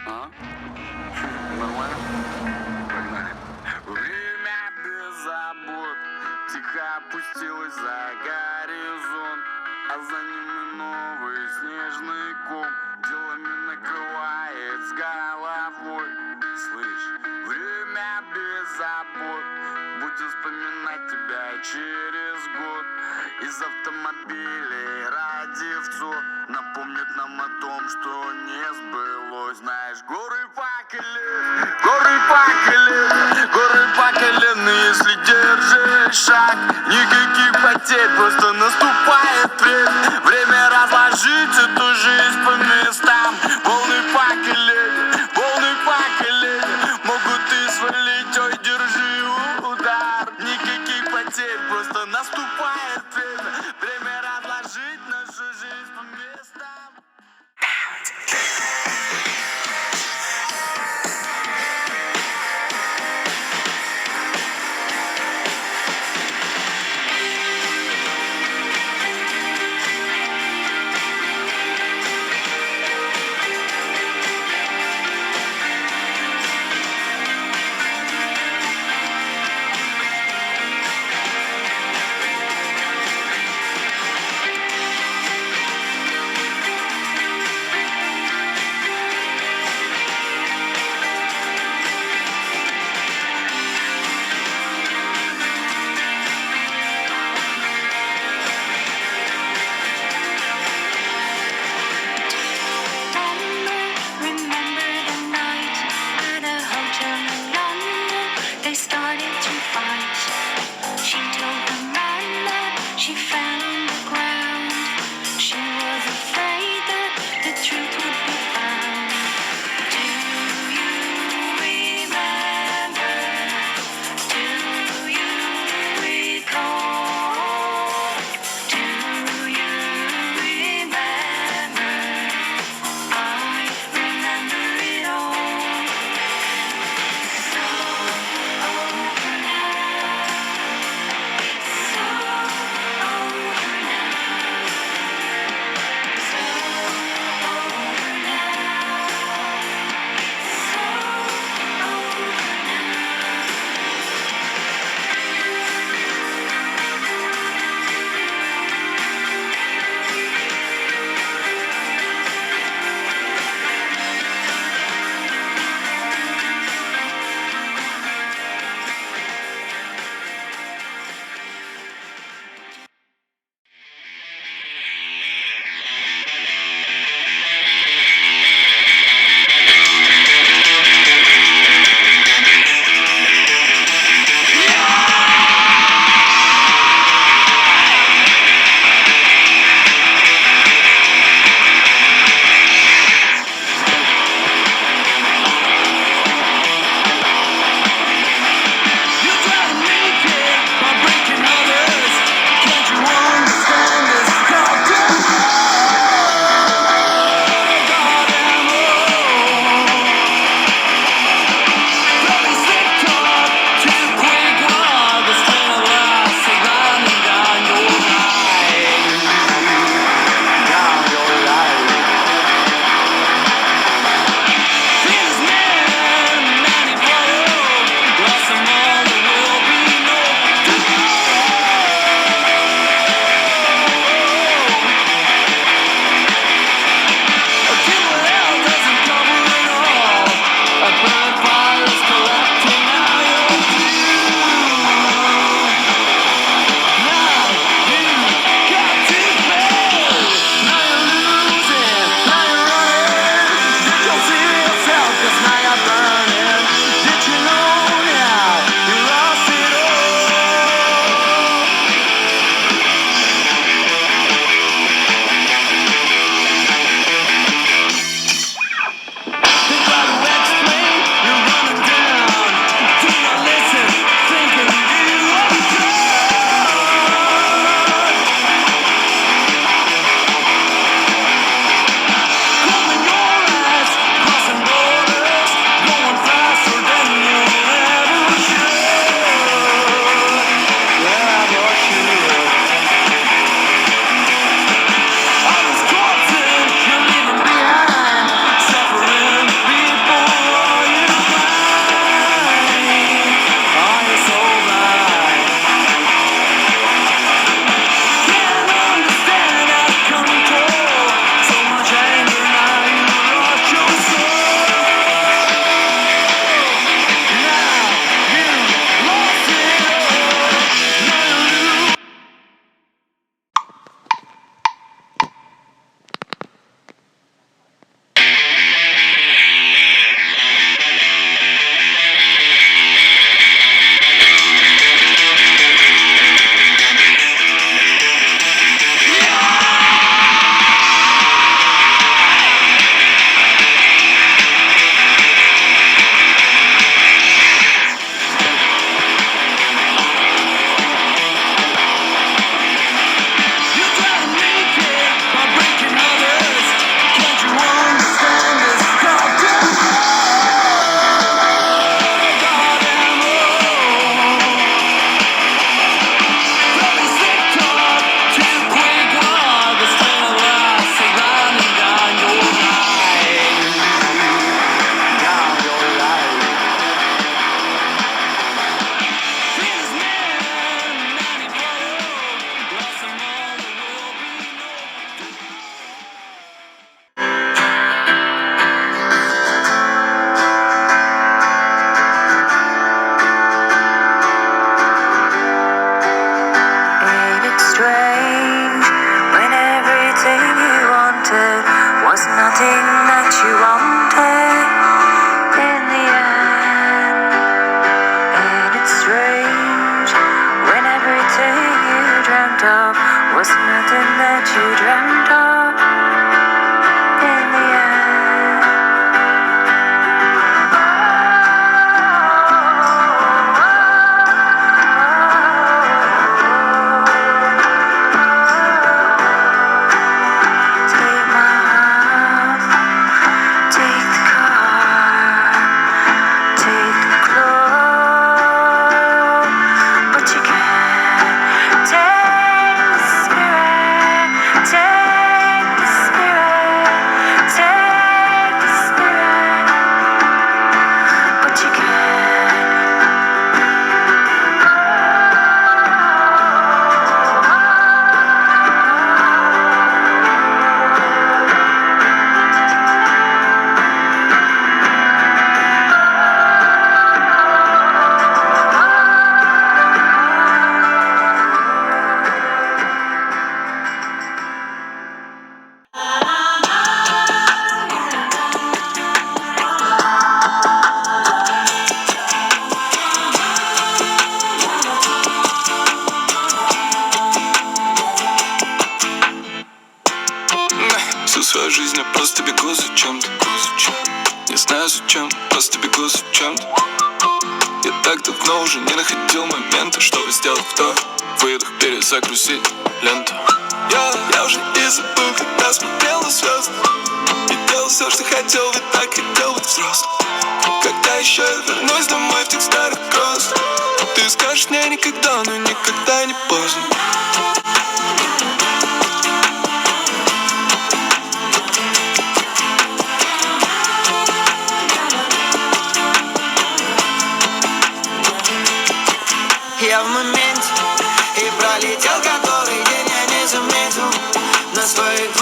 А? Нормально? Погнали. Время без забот тихо опустилось за горизонт, а за ним и новый снежный ком делами накрывает с головой. Слышь, время без забот будет вспоминать тебя через год. Из автомобилей радиовцов напомнит нам о том, что не сбылось. Знаешь, горы по колено, если держишь шаг, никаких потерь, просто наступает время разложить эту жизнь по местам. Волны по колено, могут и свалить, ой, держи удар. Никаких потерь, просто наступает время разложить нашу жизнь по местам. was nothing that you wanted in the end. And it's strange when everything you dreamt of was nothing that you dreamt of in the end. Take my hand, take the car, take the clothes, but you can't take the spirit, take the spirit, take the spirit, but you can't. Всю свою жизнь я просто бегу за чем-то. Не знаю зачем, просто бегу за чем-то. Я так давно уже не находил момента, чтобы сделать вдох, выдох, перезагрузить ленту. Я уже и забыл, когда смотрел на звезды, и делал все, что хотел, ведь так хотел быть взрослым. Когда еще я вернусь домой в тех старых кроссах, ты скажешь мне никогда, но никогда не поздно. Я в моменте и пролетел который день, я не заметил. На своих